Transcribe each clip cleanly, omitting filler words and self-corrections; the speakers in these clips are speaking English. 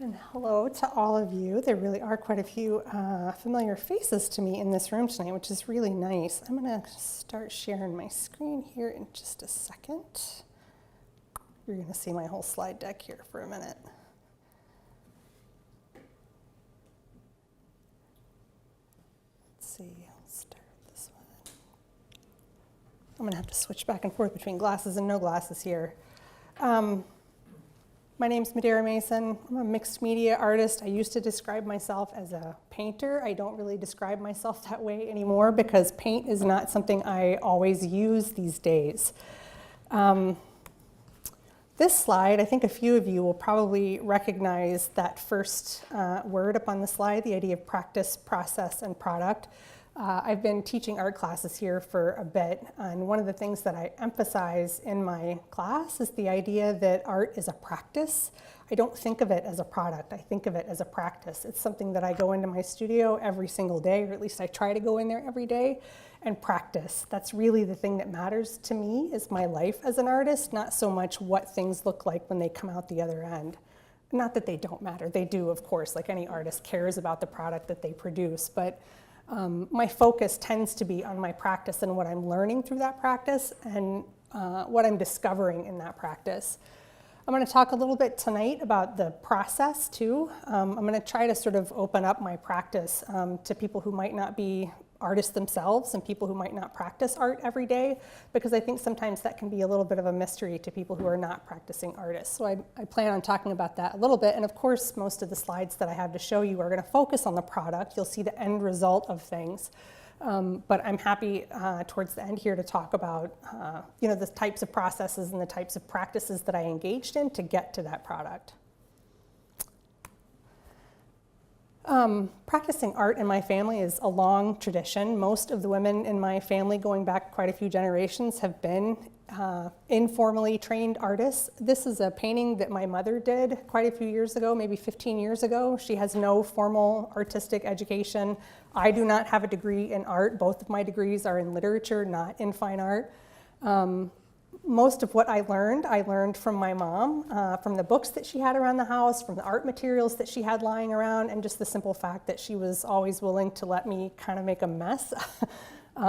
And hello to all of you. There really are quite a few familiar faces to me in this room tonight, which is really nice. I'm going to start sharing my screen here in just a second. You're going to see my whole slide deck here for a minute. Let's see, I'll start with this one. I'm going to have to switch back and forth between glasses and no glasses here. My name's Madara Mason. I'm a mixed media artist. I used to describe myself as a painter. I don't really describe myself that way anymore because paint is not something I always use these days. This slide, I think a few of you will probably recognize that first word up on the slide, the idea of practice, process, and product. I've been teaching art classes here for a bit, and one of the things that I emphasize in my class is the idea that art is a practice. I don't think of it as a product, I think of it as a practice. It's something that I go into my studio every single day, or at least I try to go in there every day and practice. That's really the thing that matters to me, is my life as an artist, not so much what things look like when they come out the other end. Not that they don't matter, they do, of course, like any artist cares about the product that they produce, but my focus tends to be on my practice and what I'm learning through that practice and what I'm discovering in that practice. I'm going to talk a little bit tonight about the process too. I'm going to try to sort of open up my practice to people who might not be artists themselves and people who might not practice art every day, because I think sometimes that can be a little bit of a mystery to people who are not practicing artists. So I plan on talking about that a little bit, and of course most of the slides that I have to show you are going to focus on the product. You'll see the end result of things, but I'm happy towards the end here to talk about the types of processes and the types of practices that I engaged in to get to that product. Practicing art in my family is a long tradition. Most of the women in my family, going back quite a few generations, have been informally trained artists. This is a painting that my mother did quite a few years ago, maybe 15 years ago. She has no formal artistic education. I do not have a degree in art. Both of my degrees are in literature, not in fine art. Most of what I learned from my mom, from the books that she had around the house, from the art materials that she had lying around, and just the simple fact that she was always willing to let me kind of make a mess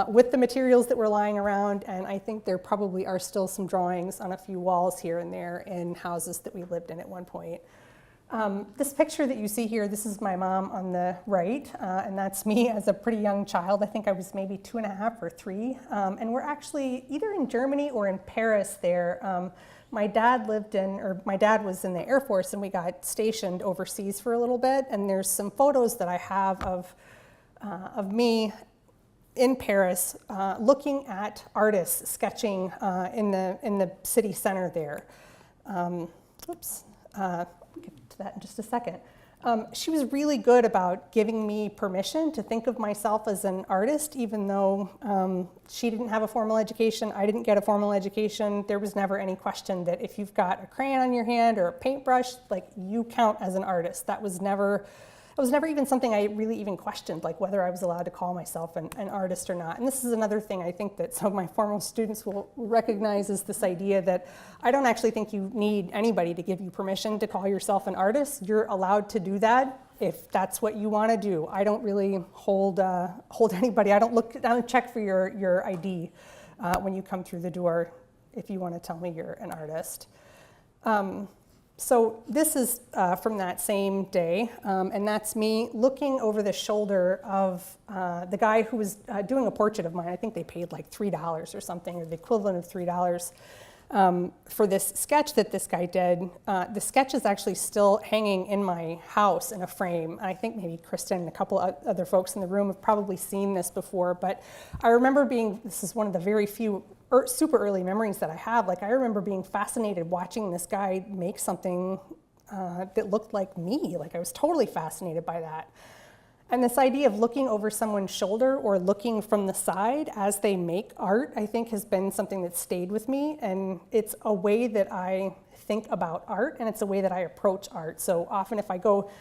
with the materials that were lying around. And I think there probably are still some drawings on a few walls here and there in houses that we lived in at one point. This picture that you see here, this is my mom on the right, and that's me as a pretty young child. I think I was maybe 2.5 or 3, and we're actually either in Germany or in Paris there. My dad was in the Air Force, and we got stationed overseas for a little bit, and there's some photos that I have of me in Paris looking at artists sketching in the city center there. We'll get to that in just a second. She was really good about giving me permission to think of myself as an artist, even though she didn't have a formal education, I didn't get a formal education. There was never any question that if you've got a crayon on your hand or a paintbrush, like, you count as an artist. That was never even something I really even questioned, like whether I was allowed to call myself an artist or not. And this is another thing I think that some of my formal students will recognize, is this idea that I don't actually think you need anybody to give you permission to call yourself an artist. You're allowed to do that if that's what you want to do. I don't really hold anybody. I don't check for your ID when you come through the door if you want to tell me you're an artist. So this is from that same day, and that's me looking over the shoulder of the guy who was doing a portrait of mine. I think they paid like $3 or something, or the equivalent of $3 for this sketch that this guy did. The sketch is actually still hanging in my house in a frame. I think maybe Kristen and a couple other folks in the room have probably seen this before, but I remember this is one of the very few super early memories that I have. Like, I remember being fascinated watching this guy make something that looked like me. Like, I was totally fascinated by that. And this idea of looking over someone's shoulder or looking from the side as they make art, I think, has been something that stayed with me. And it's a way that I think about art, and it's a way that I approach art. So often if I go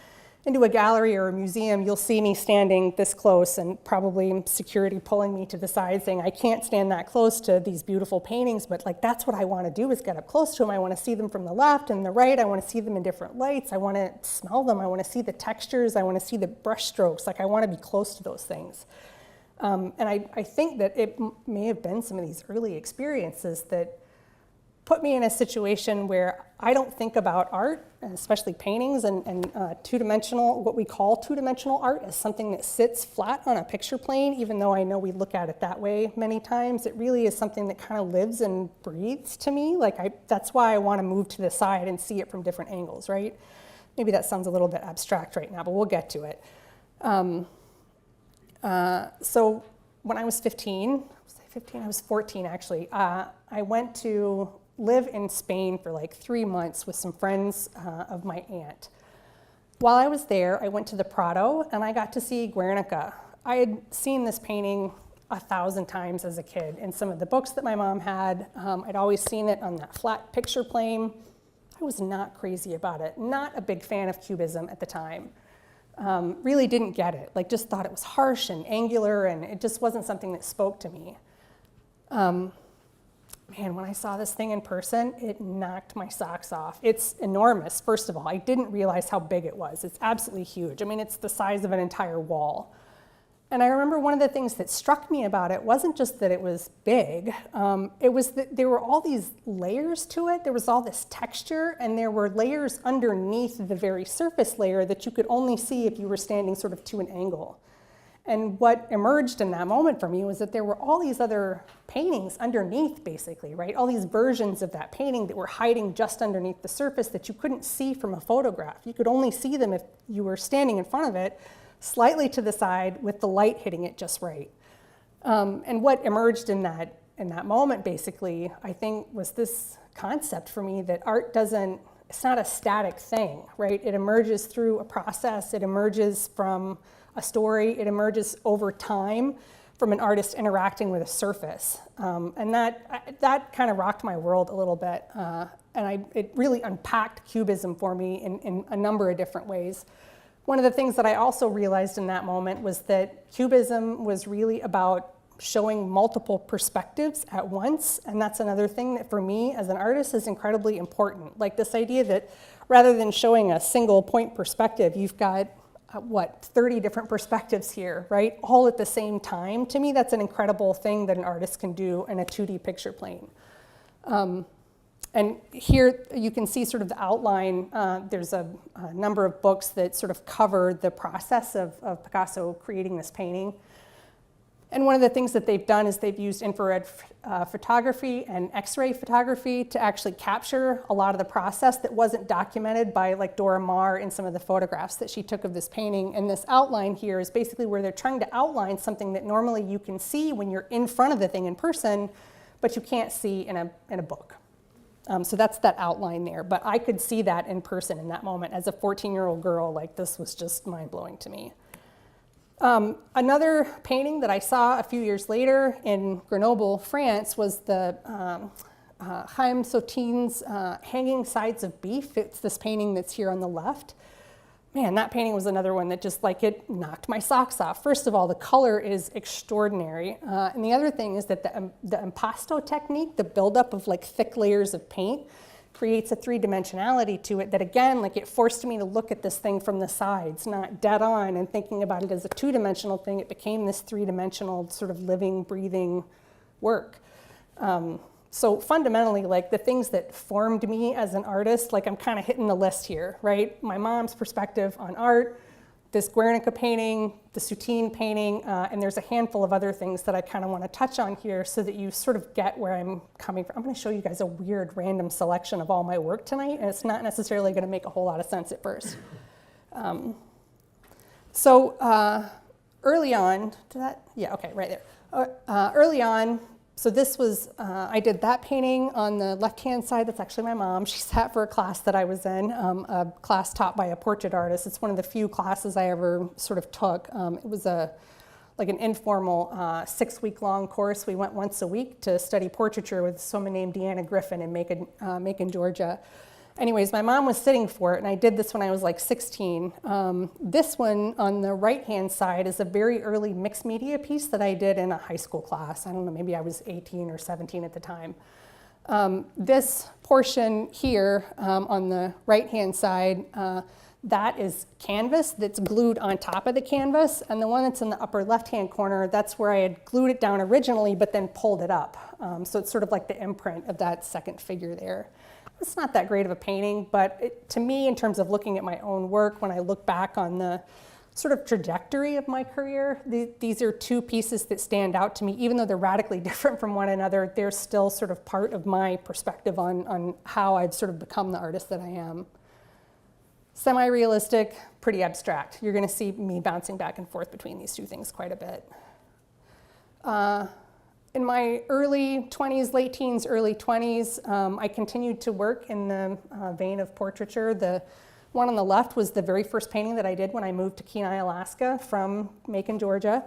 into a gallery or a museum, you'll see me standing this close and probably security pulling me to the side saying, I can't stand that close to these beautiful paintings, but like that's what I want to do is get up close to them. I want to see them from the left and the right. I want to see them in different lights. I want to smell them. I want to see the textures. I want to see the brush strokes. Like I want to be close to those things. And I think that it may have been some of these early experiences that put me in a situation where I don't think about art, and especially paintings and two-dimensional, what we call two-dimensional art, as something that sits flat on a picture plane, even though I know we look at it that way many times. It really is something that kind of lives and breathes to me. Like that's why I want to move to the side and see it from different angles, right? Maybe that sounds a little bit abstract right now, but we'll get to it. So when I was 15, I was 14 actually, I went to live in Spain for like 3 months with some friends of my aunt. While I was there, I went to the Prado and I got to see Guernica. I had seen this painting 1,000 times as a kid in some of the books that my mom had. I'd always seen it on that flat picture plane. I was not crazy about it, not a big fan of Cubism at the time. Really didn't get it, like just thought it was harsh and angular and it just wasn't something that spoke to me. Man, when I saw this thing in person, it knocked my socks off. It's enormous, first of all. I didn't realize how big it was. It's absolutely huge. I mean, it's the size of an entire wall. And I remember one of the things that struck me about it wasn't just that it was big, it was that there were all these layers to it. There was all this texture, and there were layers underneath the very surface layer that you could only see if you were standing sort of to an angle. And what emerged in that moment for me was that there were all these other paintings underneath, basically, right? All these versions of that painting that were hiding just underneath the surface that you couldn't see from a photograph. You could only see them if you were standing in front of it, slightly to the side with the light hitting it just right. And what emerged in that moment, basically, I think was this concept for me that art it's not a static thing, right? It emerges through a process. It emerges from a story. It emerges over time from an artist interacting with a surface. And that kind of rocked my world a little bit. And it really unpacked Cubism for me in a number of different ways. One of the things that I also realized in that moment was that Cubism was really about showing multiple perspectives at once, and that's another thing that for me as an artist is incredibly important. Like this idea that rather than showing a single point perspective, you've got 30 different perspectives here, right? All at the same time. To me, that's an incredible thing that an artist can do in a 2D picture plane. And here you can see sort of the outline. There's a number of books that sort of cover the process of Picasso creating this painting. And one of the things that they've done is they've used infrared photography and X-ray photography to actually capture a lot of the process that wasn't documented by like Dora Maar in some of the photographs that she took of this painting. And this outline here is basically where they're trying to outline something that normally you can see when you're in front of the thing in person, but you can't see in a book. So that's that outline there. But I could see that in person in that moment. As a 14-year-old girl, like this was just mind-blowing to me. Another painting that I saw a few years later in Grenoble, France, was the Chaim Sotin's Hanging Sides of Beef. It's this painting that's here on the left. Man, that painting was another one that just like it knocked my socks off. First of all, the color is extraordinary. And the other thing is that the impasto technique, the buildup of like thick layers of paint, creates a three-dimensionality to it that, again, like it forced me to look at this thing from the sides, not dead on and thinking about it as a two-dimensional thing. It became this three-dimensional sort of living, breathing work. So fundamentally, like the things that formed me as an artist, like I'm kind of hitting the list here, right? My mom's perspective on art, this Guernica painting, the Soutine painting, and there's a handful of other things that I kind of want to touch on here so that you sort of get where I'm coming from. I'm going to show you guys a weird random selection of all my work tonight, and it's not necessarily going to make a whole lot of sense at first. Early on, right there. Early on, so this was, I did that painting on the left-hand side. That's actually my mom. She sat for a class that I was in, a class taught by a portrait artist. It's one of the few classes I ever sort of took. It was like an informal 6-week-long course. We went once a week to study portraiture with someone named Deanna Griffin in Macon, Georgia. Anyways, my mom was sitting for it, and I did this when I was like 16. This one on the right-hand side is a very early mixed media piece that I did in a high school class. I don't know, maybe I was 18 or 17 at the time. This portion here on the right-hand side, that is canvas that's glued on top of the canvas, and the one that's in the upper left-hand corner, that's where I had glued it down originally, but then pulled it up. So it's sort of like the imprint of that second figure there. It's not that great of a painting, but to me, in terms of looking at my own work, when I look back on the sort of trajectory of my career, these are two pieces that stand out to me. Even though they're radically different from one another, they're still sort of part of my perspective on how I'd sort of become the artist that I am. Semi-realistic, pretty abstract. You're going to see me bouncing back and forth between these two things quite a bit. In my early 20s, late teens, early 20s, I continued to work in the vein of portraiture. The one on the left was the very first painting that I did when I moved to Kenai, Alaska from Macon, Georgia.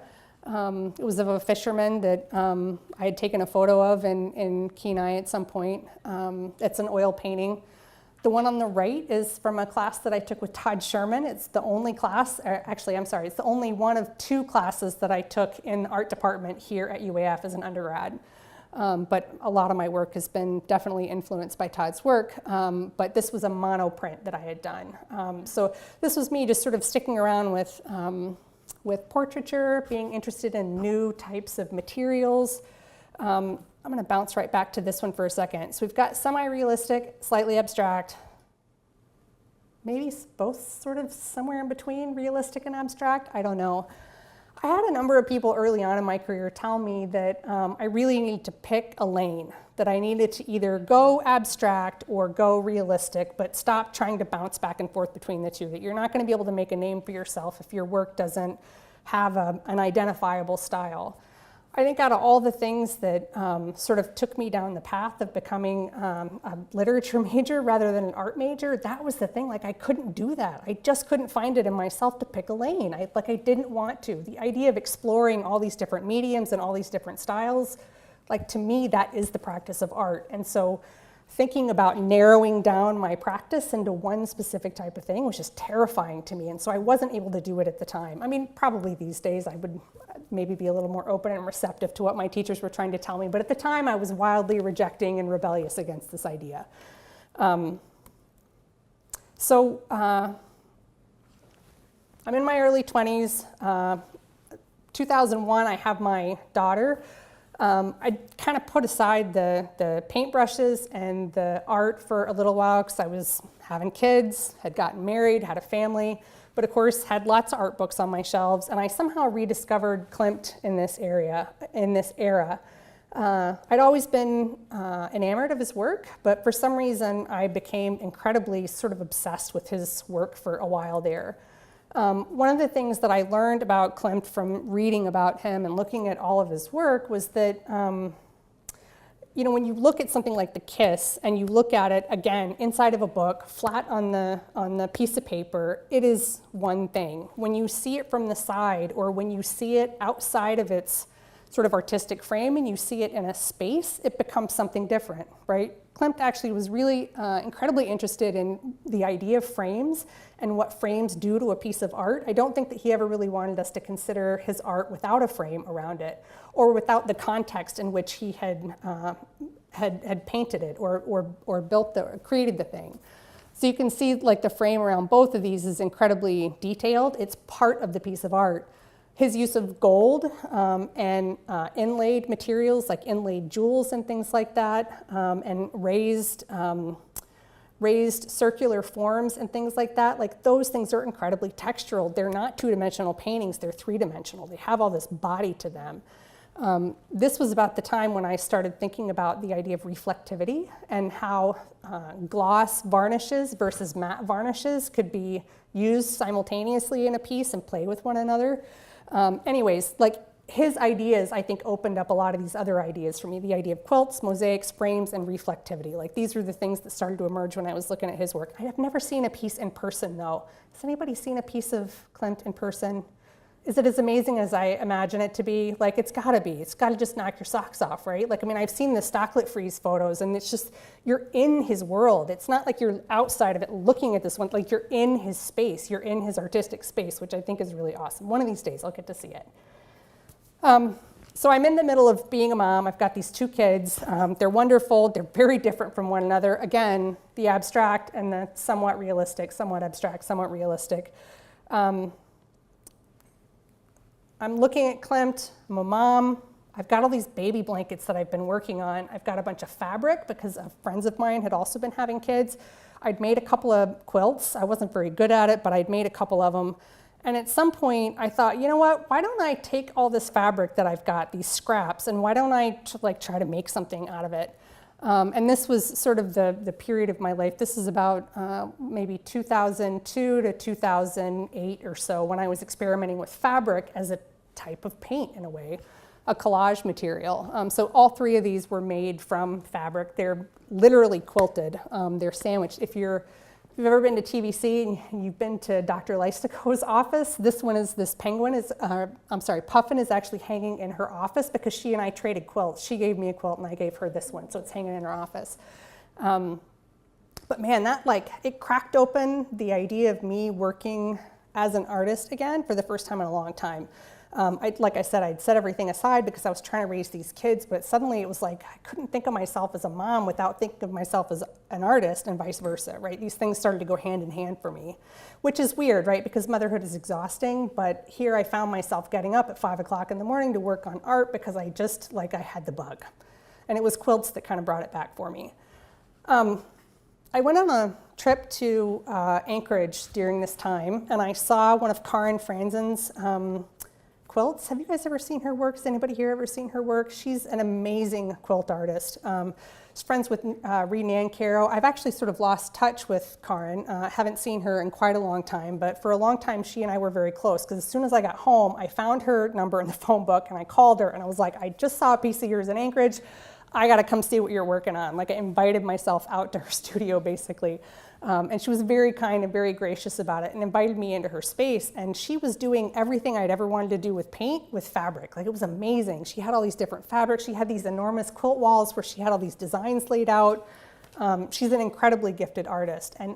It was of a fisherman that I had taken a photo of in Kenai at some point. It's an oil painting. The one on the right is from a class that I took with Todd Sherman. It's the only class, actually, I'm sorry, it's the only one of two classes that I took in the art department here at UAF as an undergrad. But a lot of my work has been definitely influenced by Todd's work, but this was a monoprint that I had done. So this was me just sort of sticking around with portraiture, being interested in new types of materials. I'm going to bounce right back to this one for a second. So we've got semi-realistic, slightly abstract, maybe both sort of somewhere in between realistic and abstract, I don't know. I had a number of people early on in my career tell me that I really need to pick a lane, that I needed to either go abstract or go realistic, but stop trying to bounce back and forth between the two, that you're not going to be able to make a name for yourself if your work doesn't have an identifiable style. I think out of all the things that sort of took me down the path of becoming a literature major rather than an art major, that was the thing. Like, I couldn't do that. I just couldn't find it in myself to pick a lane. I didn't want to. The idea of exploring all these different mediums and all these different styles, like, to me, that is the practice of art. And so thinking about narrowing down my practice into one specific type of thing was just terrifying to me. And so I wasn't able to do it at the time. I mean, probably these days I would maybe be a little more open and receptive to what my teachers were trying to tell me. But at the time, I was wildly rejecting and rebellious against this idea. I'm in my early 20s. 2001, I have my daughter. I kind of put aside the paintbrushes and the art for a little while because I was having kids, had gotten married, had a family, but of course had lots of art books on my shelves, and I somehow rediscovered Klimt in this era. I'd always been enamored of his work, but for some reason I became incredibly sort of obsessed with his work for a while there. One of the things that I learned about Klimt from reading about him and looking at all of his work was that, when you look at something like The Kiss and you look at it, again, inside of a book, flat on the piece of paper, it is one thing. When you see it from the side or when you see it outside of its sort of artistic frame and you see it in a space, it becomes something different, right? Klimt actually was really incredibly interested in the idea of frames and what frames do to a piece of art. I don't think that he ever really wanted us to consider his art without a frame around it or without the context in which he had painted it or created the thing. So you can see like the frame around both of these is incredibly detailed. It's part of the piece of art. His use of gold and inlaid materials like inlaid jewels and things like that, and raised circular forms and things like that, like those things are incredibly textural. They're not two-dimensional paintings, they're three-dimensional. They have all this body to them. This was about the time when I started thinking about the idea of reflectivity and how gloss varnishes versus matte varnishes could be used simultaneously in a piece and play with one another. Anyways, like his ideas, I think, opened up a lot of these other ideas for me. The idea of quilts, mosaics, frames, and reflectivity. Like these were the things that started to emerge when I was looking at his work. I have never seen a piece in person, though. Has anybody seen a piece of Klimt in person? is it as amazing as I imagine it to be? Like, it's gotta be. It's gotta just knock your socks off, right? Like, I mean, I've seen the Stocklet Freeze photos, and it's just, you're in his world. It's not like you're outside of it looking at this one, like you're in his space. You're in his artistic space, which I think is really awesome. One of these days, I'll get to see it. So I'm in the middle of being a mom. I've got these 2 kids. They're wonderful. They're very different from one another. Again, the abstract and the somewhat realistic, somewhat abstract, somewhat realistic. I'm looking at Klimt. I'm a mom. I've got all these baby blankets that I've been working on. I've got a bunch of fabric because friends of mine had also been having kids. I'd made a couple of quilts. I wasn't very good at it, but I'd made a couple of them. And at some point I thought, you know what, why don't I take all this fabric that I've got, these scraps, and why don't I try to make something out of it? And this was sort of the period of my life. This is about maybe 2002 to 2008 or so, when I was experimenting with fabric as a type of paint, in a way, a collage material. So all 3 of these were made from fabric. They're literally quilted. They're sandwiched. If you've ever been to TVC and you've been to Dr. Leistico's office, this penguin is, Puffin is actually hanging in her office because she and I traded quilts. She gave me a quilt and I gave her this one, so it's hanging in her office. But man, it cracked open the idea of me working as an artist again for the first time in a long time. Like I said, I'd set everything aside because I was trying to raise these kids, but suddenly it was like I couldn't think of myself as a mom without thinking of myself as an artist, and vice versa, right? These things started to go hand in hand for me, which is weird, right? Because motherhood is exhausting, but here I found myself getting up at 5 o'clock in the morning to work on art because I had the bug. And it was quilts that kind of brought it back for me. I went on a trip to Anchorage during this time, and I saw one of Karin Franzen's quilts. Have you guys ever seen her work? Has anybody here ever seen her work? She's an amazing quilt artist. She's friends with Reed Nancaro. I've actually sort of lost touch with Karin. Haven't seen her in quite a long time, but for a long time she and I were very close, because as soon as I got home, I found her number in the phone book and I called her and I was like, I just saw a piece of yours in Anchorage. I gotta come see what you're working on. Like, I invited myself out to her studio, basically. And she was very kind and very gracious about it and invited me into her space. And she was doing everything I'd ever wanted to do with paint with fabric. Like, it was amazing. She had all these different fabrics. She had these enormous quilt walls where she had all these designs laid out. She's an incredibly gifted artist. And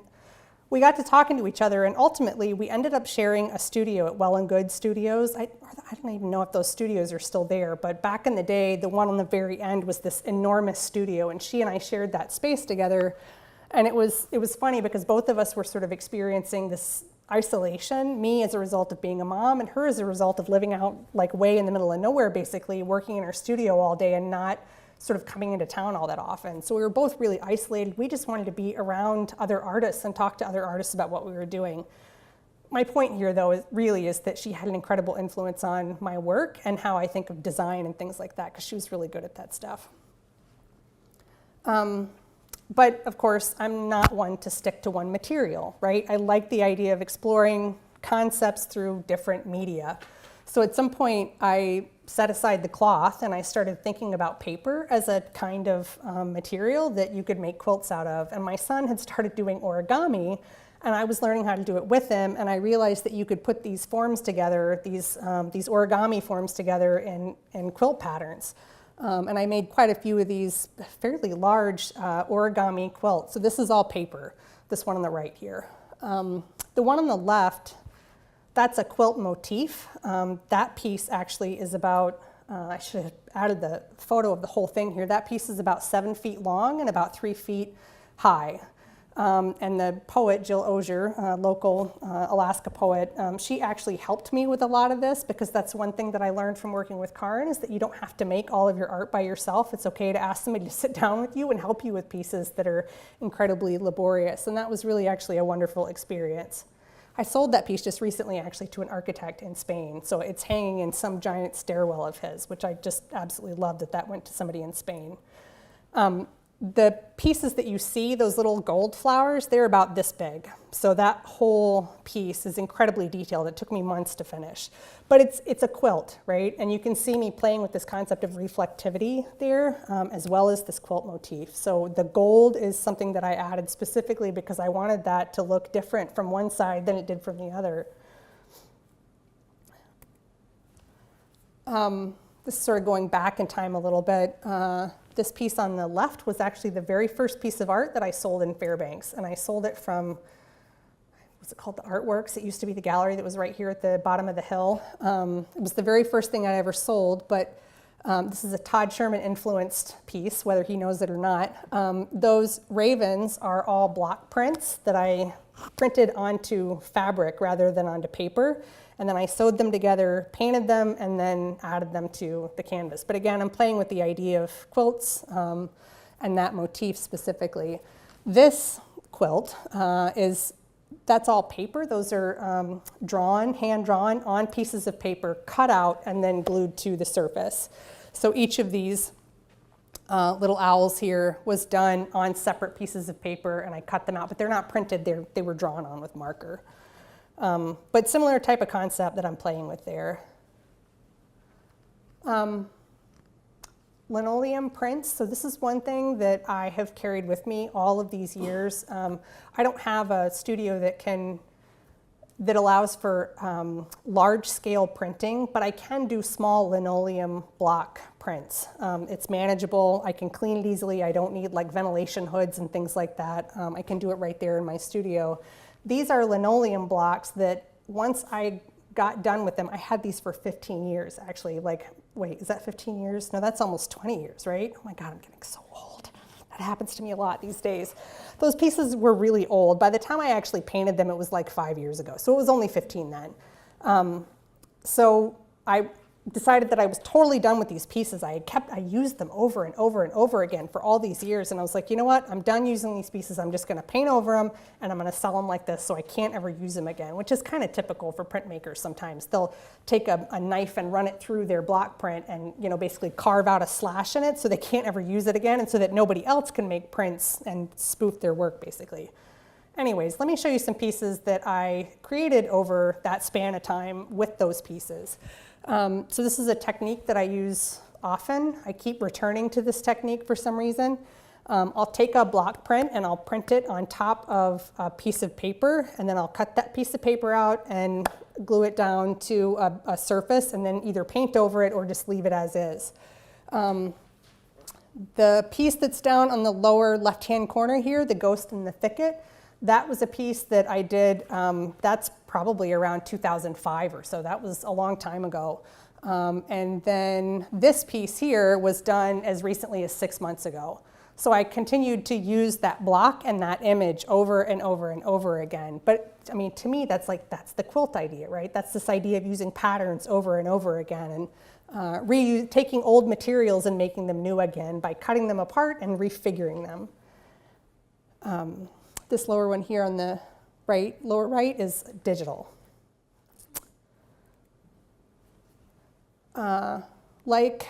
we got to talking to each other, and ultimately we ended up sharing a studio at Well and Good Studios. I don't even know if those studios are still there, but back in the day, the one on the very end was this enormous studio, and she and I shared that space together. And it was funny because both of us were sort of experiencing this isolation, me as a result of being a mom, and her as a result of living out like way in the middle of nowhere, basically, working in her studio all day and not sort of coming into town all that often. So we were both really isolated. We just wanted to be around other artists and talk to other artists about what we were doing. My point here, though, is that she had an incredible influence on my work and how I think of design and things like that, because she was really good at that stuff. But of course, I'm not one to stick to one material, right? I like the idea of exploring concepts through different media. So at some point, I set aside the cloth and I started thinking about paper as a kind of material that you could make quilts out of. And my son had started doing origami, and I was learning how to do it with him, and I realized that you could put these forms together, these origami forms together in quilt patterns. And I made quite a few of these fairly large origami quilts. So this is all paper, this one on the right here. The one on the left, that's a quilt motif. That piece actually is about, I should have added the photo of the whole thing here. That piece is about 7 feet long and about 3 feet high. And the poet, Jill Osier, local Alaska poet, she actually helped me with a lot of this, because that's one thing that I learned from working with Karin, is that you don't have to make all of your art by yourself. It's okay to ask somebody to sit down with you and help you with pieces that are incredibly laborious. And that was really actually a wonderful experience. I sold that piece just recently actually to an architect in Spain. So it's hanging in some giant stairwell of his, which I just absolutely love that went to somebody in Spain. The pieces that you see, those little gold flowers, they're about this big. So that whole piece is incredibly detailed. It took me months to finish. But it's a quilt, right? And you can see me playing with this concept of reflectivity there, as well as this quilt motif. So the gold is something that I added specifically because I wanted that to look different from one side than it did from the other. This is sort of going back in time a little bit. This piece on the left was actually the very first piece of art that I sold in Fairbanks, and I sold it from, what's it called, the Artworks. It used to be the gallery that was right here at the bottom of the hill. It was the very first thing I ever sold, but this is a Todd Sherman influenced piece, whether he knows it or not. Those ravens are all block prints that I printed onto fabric rather than onto paper. And then I sewed them together, painted them, and then added them to the canvas. But again, I'm playing with the idea of quilts and that motif specifically. This quilt that's all paper. Those are hand-drawn on pieces of paper, cut out, and then glued to the surface. So each of these little owls here was done on separate pieces of paper, and I cut them out, but they're not printed. They were drawn on with marker. But similar type of concept that I'm playing with there. Linoleum prints. So this is one thing that I have carried with me all of these years. I don't have a studio that allows for large scale printing, but I can do small linoleum block prints. It's manageable. I can clean it easily. I don't need like ventilation hoods and things like that. I can do it right there in my studio. These are linoleum blocks that once I got done with them, I had these for 15 years actually. Like, wait, is that 15 years? No, that's almost 20 years, right? Oh my God, I'm getting so old. That happens to me a lot these days. Those pieces were really old. By the time I actually painted them, it was like 5 years ago. So it was only 15 then. So I decided that I was totally done with these pieces. I used them over and over and over again for all these years. And I was like, you know what? I'm done using these pieces. I'm just going to paint over them and I'm going to sell them like this so I can't ever use them again, which is kind of typical for printmakers sometimes. They'll take a knife and run it through their block print and, you know, basically carve out a slash in it so they can't ever use it again and so that nobody else can make prints and spoof their work basically. Anyways, let me show you some pieces that I created over that span of time with those pieces. So this is a technique that I use often. I keep returning to this technique for some reason. I'll take a block print and I'll print it on top of a piece of paper, and then I'll cut that piece of paper out and glue it down to a surface and then either paint over it or just leave it as is. The piece that's down on the lower left-hand corner here, the Ghost in the Thicket, that was a piece that I did, that's probably around 2005 or so. That was a long time ago. And then this piece here was done as recently as 6 months ago. So I continued to use that block and that image over and over and over again. But I mean, to me, that's the quilt idea, right? That's this idea of using patterns over and over again and taking old materials and making them new again by cutting them apart and refiguring them. This lower one here on the lower right is digital. Like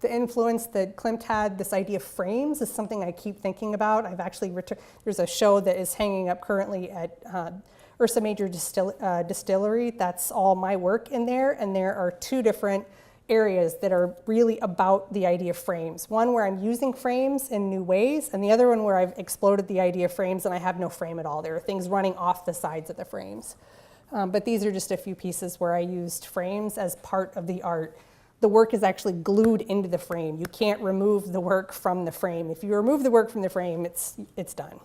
the influence that Klimt had, this idea of frames is something I keep thinking about. I've actually there's a show that is hanging up currently at Ursa Major Distillery. That's all my work in there, and there are two different areas that are really about the idea of frames. One where I'm using frames in new ways, and the other one where I've exploded the idea of frames and I have no frame at all. There are things running off the sides of the frames. But these are just a few pieces where I used frames as part of the art. The work is actually glued into the frame. You can't remove the work from the frame. If you remove the work from the frame, it's done.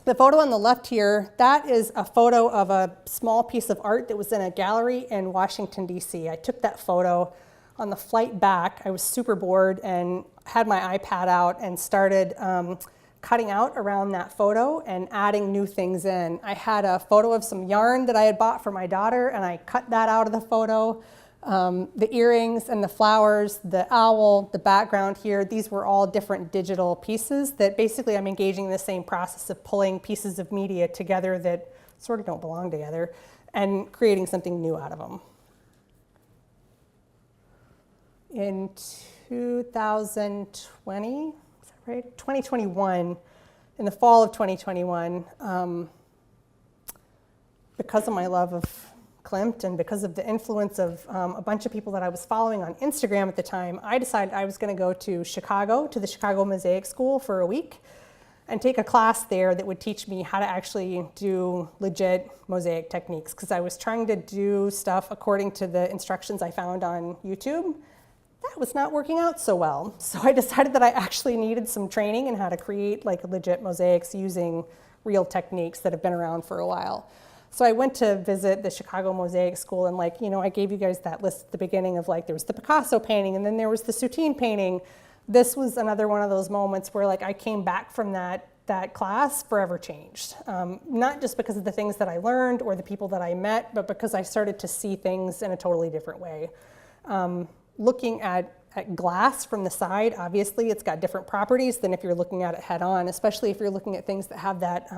The photo on the left here, that is a photo of a small piece of art that was in a gallery in Washington, D.C. I took that photo on the flight back. I was super bored and had my iPad out and started cutting out around that photo and adding new things in. I had a photo of some yarn that I had bought for my daughter, and I cut that out of the photo. The earrings and the flowers, the owl, the background here, these were all different digital pieces that basically I'm engaging in the same process of pulling pieces of media together that sort of don't belong together and creating something new out of them. In 2020, is that right? 2021, in the fall of 2021, because of my love of Klimt and because of the influence of a bunch of people that I was following on Instagram at the time, I decided I was going to go to Chicago, to the Chicago Mosaic School for a week. and take a class there that would teach me how to actually do legit mosaic techniques, because I was trying to do stuff according to the instructions I found on YouTube. That was not working out so well. So I decided that I actually needed some training in how to create like legit mosaics using real techniques that have been around for a while. So I went to visit the Chicago Mosaic School, and like, you know, I gave you guys that list at the beginning of like, there was the Picasso painting, and then there was the Soutine painting. This was another one of those moments where like I came back from that class forever changed. Not just because of the things that I learned or the people that I met, but because I started to see things in a totally different way. Looking at glass from the side, obviously it's got different properties than if you're looking at it head on, especially if you're looking at things that have that,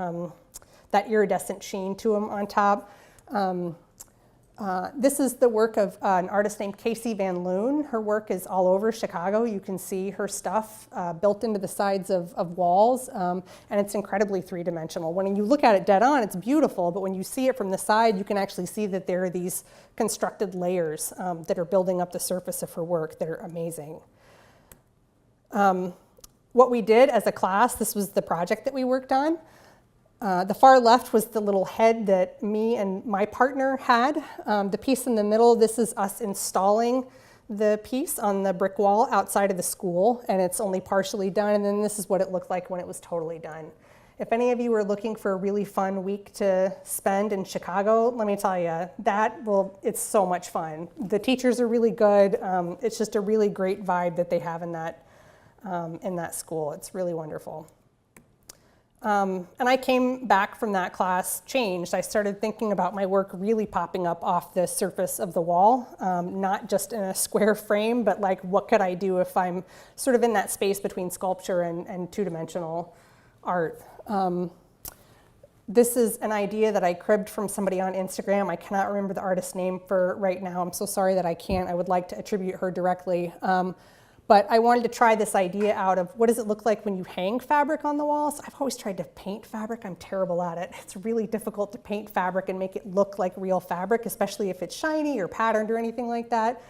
that iridescent sheen to them on top. This is the work of an artist named Casey Van Loon. Her work is all over Chicago. You can see her stuff built into the sides of walls, and it's incredibly three-dimensional. When you look at it dead on, it's beautiful, but when you see it from the side, you can actually see that there are these constructed layers that are building up the surface of her work that are amazing. What we did as a class, this was the project that we worked on. The far left was the little head that me and my partner had. The piece in the middle, this is us installing the piece on the brick wall outside of the school, and it's only partially done, and then this is what it looked like when it was totally done. If any of you are looking for a really fun week to spend in Chicago, let me tell you, it's so much fun. The teachers are really good. It's just a really great vibe that they have in that school. It's really wonderful. And I came back from that class changed. I started thinking about my work really popping up off the surface of the wall, not just in a square frame, but like what could I do if I'm sort of in that space between sculpture and two-dimensional art. This is an idea that I cribbed from somebody on Instagram. I cannot remember the artist's name for right now. I'm so sorry that I can't. I would like to attribute her directly. But I wanted to try this idea out of what does it look like when you hang fabric on the walls. I've always tried to paint fabric. I'm terrible at it. It's really difficult to paint fabric and make it look like real fabric, especially if it's shiny or patterned or anything like that.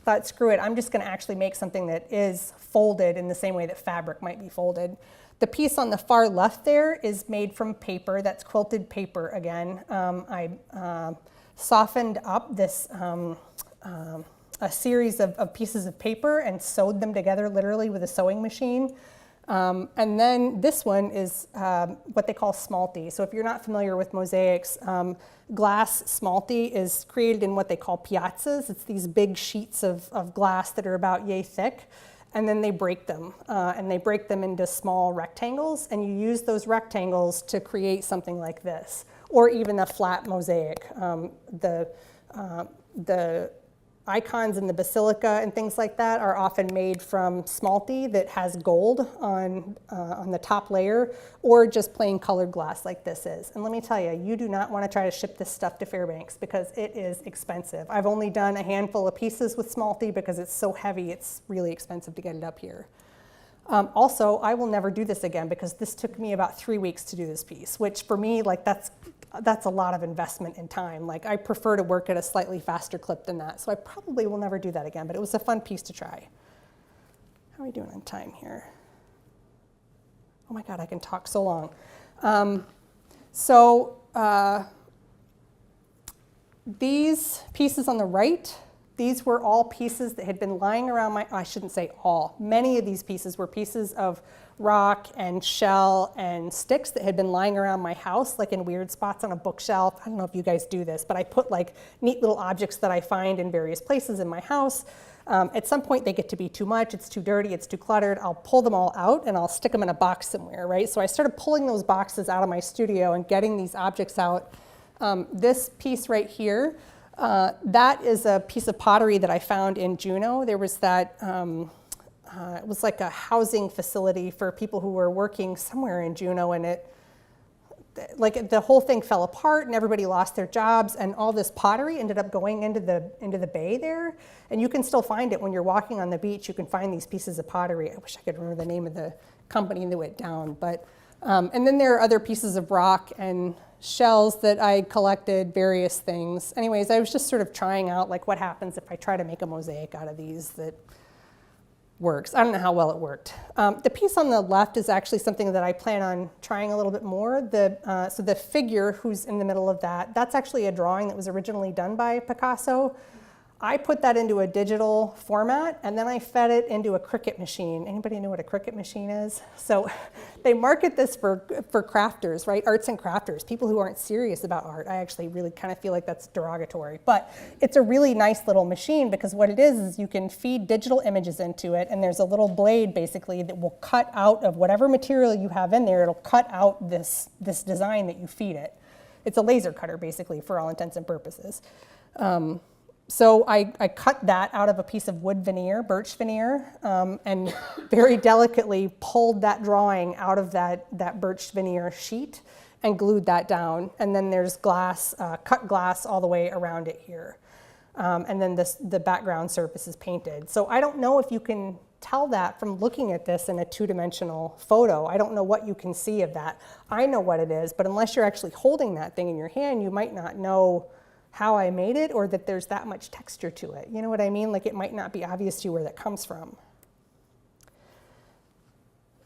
Thought, screw it, I'm just gonna actually make something that is folded in the same way that fabric might be folded. The piece on the far left there is made from paper. That's quilted paper again. I softened up this a series of pieces of paper and sewed them together literally with a sewing machine. And then this one is what they call smalty. So if you're not familiar with mosaics, glass smalty is created in what they call piazzas. It's these big sheets of glass that are about yay thick, and then they break them. And they break them into small rectangles, and you use those rectangles to create something like this, or even a flat mosaic. The icons in the basilica and things like that are often made from smalty that has gold on the top layer, or just plain colored glass like this is. And let me tell you, you do not want to try to ship this stuff to Fairbanks because it is expensive. I've only done a handful of pieces with smalty because it's so heavy, it's really expensive to get it up here. Also, I will never do this again because this took me about 3 weeks to do this piece, which for me, like that's a lot of investment in time. Like I prefer to work at a slightly faster clip than that. So I probably will never do that again, but it was a fun piece to try. How are we doing on time here? Oh my God, I can talk so long. These pieces on the right, these were all pieces that had been lying around I shouldn't say all, many of these pieces were pieces of rock and shell and sticks that had been lying around my house, like in weird spots on a bookshelf. I don't know if you guys do this, but I put like neat little objects that I find in various places in my house. At some point they get to be too much, it's too dirty, it's too cluttered. I'll pull them all out and I'll stick them in a box somewhere, right? So I started pulling those boxes out of my studio and getting these objects out. This piece right here, that is a piece of pottery that I found in Juneau. There was that, it was like a housing facility for people who were working somewhere in Juneau, and the whole thing fell apart and everybody lost their jobs, and all this pottery ended up going into the bay there. And you can still find it when you're walking on the beach. You can find these pieces of pottery. I wish I could remember the name of the company that went down. But and then there are other pieces of rock and shells that I collected, various things. Anyways, I was just sort of trying out like what happens if I try to make a mosaic out of these that works. I don't know how well it worked. The piece on the left is actually something that I plan on trying a little bit more. So the figure who's in the middle of that, that's actually a drawing that was originally done by Picasso. I put that into a digital format, and then I fed it into a Cricut machine. Anybody know what a Cricut machine is? So they market this for crafters, right? Arts and crafters, people who aren't serious about art. I actually really kind of feel like that's derogatory. But it's a really nice little machine, because what it is you can feed digital images into it, and there's a little blade basically that will cut out of whatever material you have in there. It'll cut out this design that you feed it. It's a laser cutter basically for all intents and purposes. So I cut that out of a piece of wood veneer, birch veneer, and very delicately pulled that drawing out of that birch veneer sheet and glued that down. And then there's glass, cut glass all the way around it here. And then the background surface is painted. So I don't know if you can tell that from looking at this in a two-dimensional photo. I don't know what you can see of that. I know what it is, but unless you're actually holding that thing in your hand, you might not know how I made it, or that there's that much texture to it. You know what I mean? Like, it might not be obvious to you where that comes from.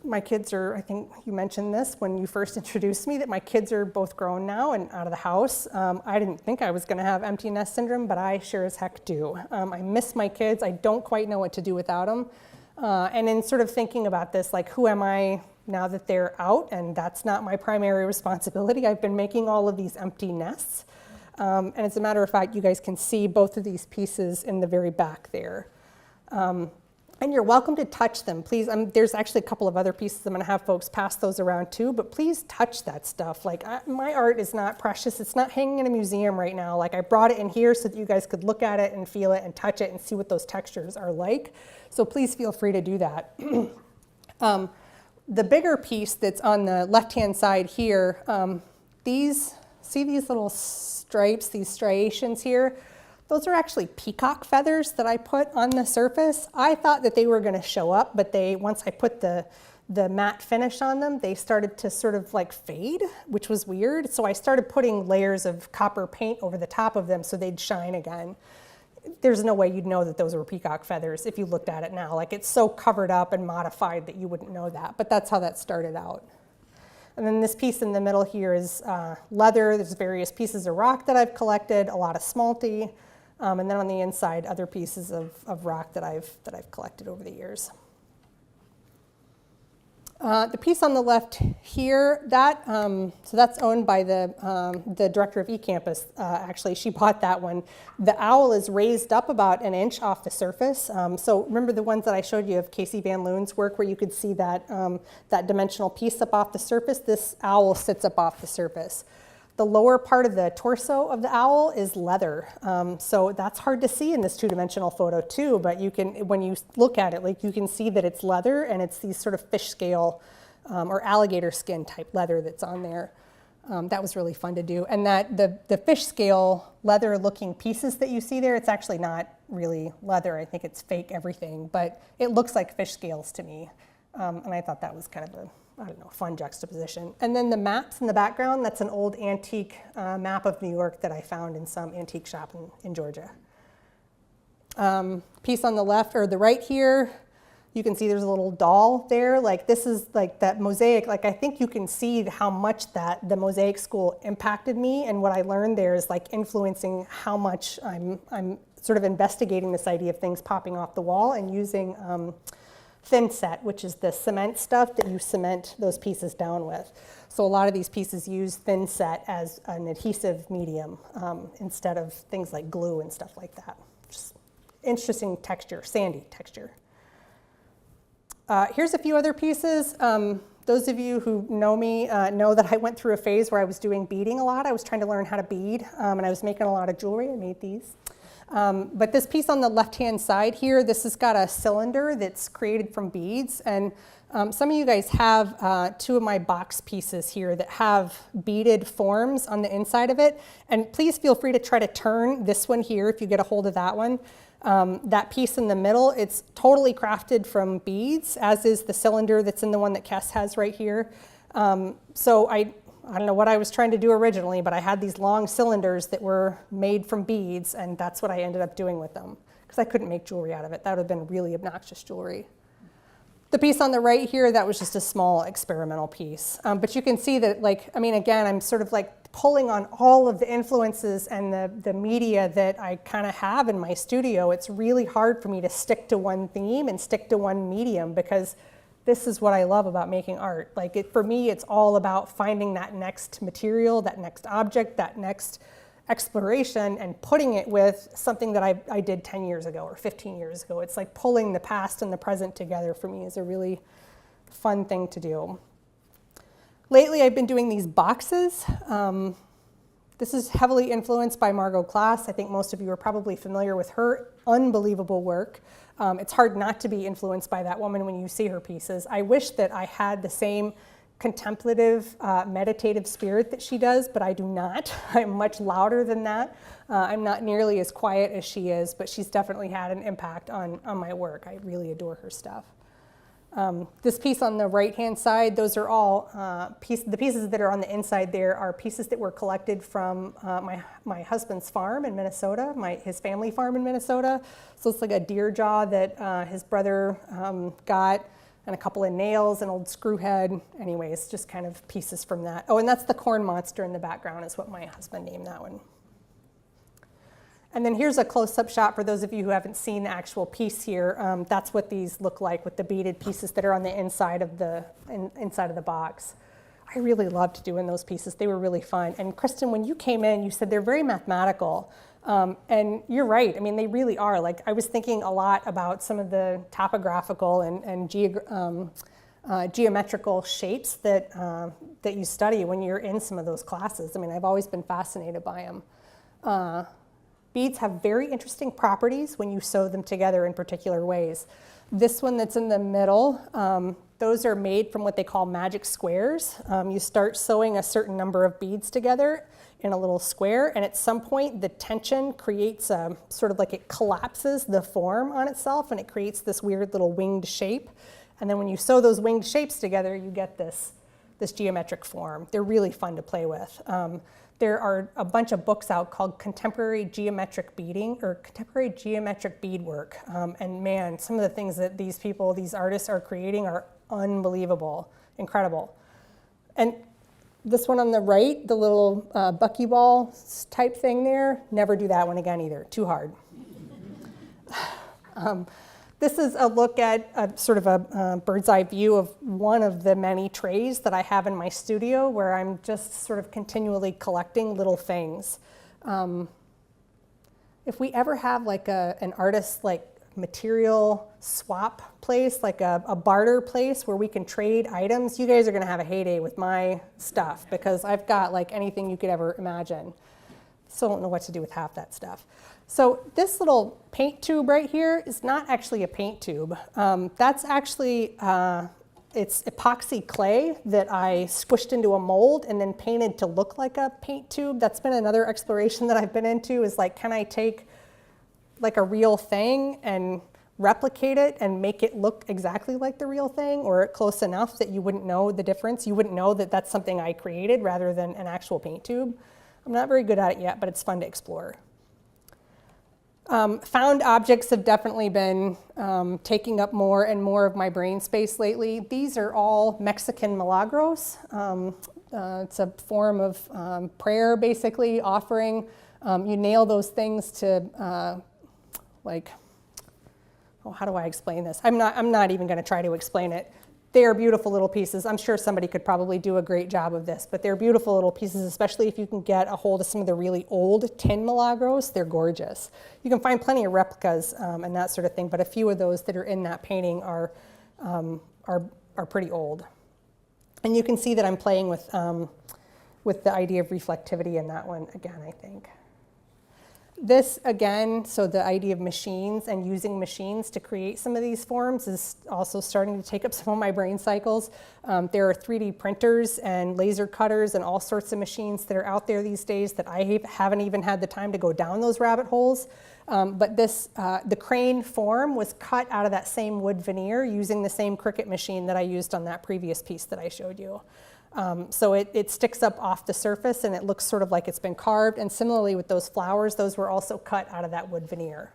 My kids are, I think you mentioned this when you first introduced me, that my kids are both grown now and out of the house. I didn't think I was gonna have empty nest syndrome, but I sure as heck do. I miss my kids. I don't quite know what to do without them. And in sort of thinking about this, like, who am I now that they're out? And that's not my primary responsibility. I've been making all of these empty nests. And as a matter of fact, you guys can see both of these pieces in the very back there. And you're welcome to touch them, please. There's actually a couple of other pieces. I'm gonna have folks pass those around too, but please touch that stuff. Like, my art is not precious. It's not hanging in a museum right now. Like, I brought it in here so that you guys could look at it and feel it and touch it and see what those textures are like. So please feel free to do that. The bigger piece that's on the left-hand side here, see these little stripes, these striations here? Those are actually peacock feathers that I put on the surface. I thought that they were gonna show up, but once I put the matte finish on them, they started to sort of like fade, which was weird. So I started putting layers of copper paint over the top of them so they'd shine again. There's no way you'd know that those were peacock feathers if you looked at it now. Like, it's so covered up and modified that you wouldn't know that, but that's how that started out. And then this piece in the middle here is leather. There's various pieces of rock that I've collected, a lot of smalty, and then on the inside, other pieces of rock that I've collected over the years. The piece on the left here, so that's owned by the director of eCampus. Actually, she bought that one. The owl is raised up about an inch off the surface. So remember the ones that I showed you of Casey Van Loon's work, where you could see that that dimensional piece up off the surface? This owl sits up off the surface. The lower part of the torso of the owl is leather. So that's hard to see in this two-dimensional photo too, but you can, when you look at it, like, you can see that it's leather, and it's these sort of fish scale or alligator skin type leather that's on there. That was really fun to do. And that the fish scale leather looking pieces that you see there, it's actually not really leather. I think it's fake everything, but it looks like fish scales to me. And I thought that was kind of a, I don't know, fun juxtaposition. And then the maps in the background, that's an old antique map of New York that I found in some antique shop in Georgia. Piece on the left, or the right here, you can see there's a little doll there. Like, this is like that mosaic. Like, I think you can see how much that the mosaic school impacted me, and what I learned there is like influencing how much I'm sort of investigating this idea of things popping off the wall and using thin set, which is the cement stuff that you cement those pieces down with. So a lot of these pieces use thin set as an adhesive medium instead of things like glue and stuff like that. Just interesting texture, sandy texture. Here's a few other pieces. Those of you who know me know that I went through a phase where I was doing beading a lot. I was trying to learn how to bead, and I was making a lot of jewelry. I made these. But this piece on the left-hand side here, this has got a cylinder that's created from beads. And some of you guys have two of my box pieces here that have beaded forms on the inside of it. And please feel free to try to turn this one here if you get a hold of that one. That piece in the middle, it's totally crafted from beads, as is the cylinder that's in the one that Kes has right here. So I don't know what I was trying to do originally, but I had these long cylinders that were made from beads, and that's what I ended up doing with them, because I couldn't make jewelry out of it. That would have been really obnoxious jewelry. The piece on the right here, that was just a small experimental piece. But you can see that, like, I mean, again, I'm sort of like pulling on all of the influences and the media that I kind of have in my studio. It's really hard for me to stick to one theme and stick to one medium, because this is what I love about making art. Like, for me, it's all about finding that next material, that next object, that next exploration, and putting it with something that I did 10 years ago or 15 years ago. It's like pulling the past and the present together for me is a really fun thing to do. Lately, I've been doing these boxes. This is heavily influenced by Margot Klaas. I think most of you are probably familiar with her unbelievable work. It's hard not to be influenced by that woman when you see her pieces. I wish that I had the same contemplative, meditative spirit that she does, but I do not. I'm much louder than that. I'm not nearly as quiet as she is, but she's definitely had an impact on my work. I really adore her stuff. This piece on the right-hand side, those are all the pieces that are on the inside there are pieces that were collected from my husband's farm in Minnesota, his family farm in Minnesota. So it's like a deer jaw that his brother got, and a couple of nails, an old screw head. Anyways, just kind of pieces from that. Oh, and that's the corn monster in the background is what my husband named that one. And then here's a close-up shot for those of you who haven't seen the actual piece here. That's what these look like with the beaded pieces that are on the inside of the box. I really loved doing those pieces. They were really fun. And Kristen, when you came in, you said they're very mathematical. And you're right. I mean, they really are. Like, I was thinking a lot about some of the topographical and geometrical shapes that you study when you're in some of those classes. I mean, I've always been fascinated by them. Beads have very interesting properties when you sew them together in particular ways. This one that's in the middle, those are made from what they call magic squares. You start sewing a certain number of beads together in a little square, and at some point the tension creates a sort of like it collapses the form on itself, and it creates this weird little winged shape. And then when you sew those winged shapes together, you get this geometric form. They're really fun to play with. There are a bunch of books out called Contemporary Geometric Beading or Contemporary Geometric Beadwork. And man, some of the things that these artists are creating are unbelievable, incredible. And this one on the right, the little buckyball type thing there, never do that one again either, too hard. This is a look at a sort of a bird's eye view of one of the many trays that I have in my studio where I'm just sort of continually collecting little things. If we ever have like an artist like material swap place, like a barter place where we can trade items, you guys are gonna have a heyday with my stuff because I've got like anything you could ever imagine. Still don't know what to do with half that stuff. So this little paint tube right here is not actually a paint tube. That's actually, it's epoxy clay that I squished into a mold and then painted to look like a paint tube. That's been another exploration that I've been into is like, can I take like a real thing and replicate it and make it look exactly like the real thing or close enough that you wouldn't know the difference? You wouldn't know that that's something I created rather than an actual paint tube. I'm not very good at it yet, but it's fun to explore. Found objects have definitely been taking up more and more of my brain space lately. These are all Mexican milagros. It's a form of prayer, basically, offering. You nail those things to, how do I explain this? I'm not even going to try to explain it. They are beautiful little pieces. I'm sure somebody could probably do a great job of this, but they're beautiful little pieces, especially if you can get a hold of some of the really old tin milagros. They're gorgeous. You can find plenty of replicas and that sort of thing, but a few of those that are in that painting are pretty old. And you can see that I'm playing with the idea of reflectivity in that one again, I think. This, again, so the idea of machines and using machines to create some of these forms is also starting to take up some of my brain cycles. There are 3D printers and laser cutters and all sorts of machines that are out there these days that I haven't even had the time to go down those rabbit holes. But the crane form was cut out of that same wood veneer using the same Cricut machine that I used on that previous piece that I showed you. So it sticks up off the surface and it looks sort of like it's been carved. And similarly with those flowers, those were also cut out of that wood veneer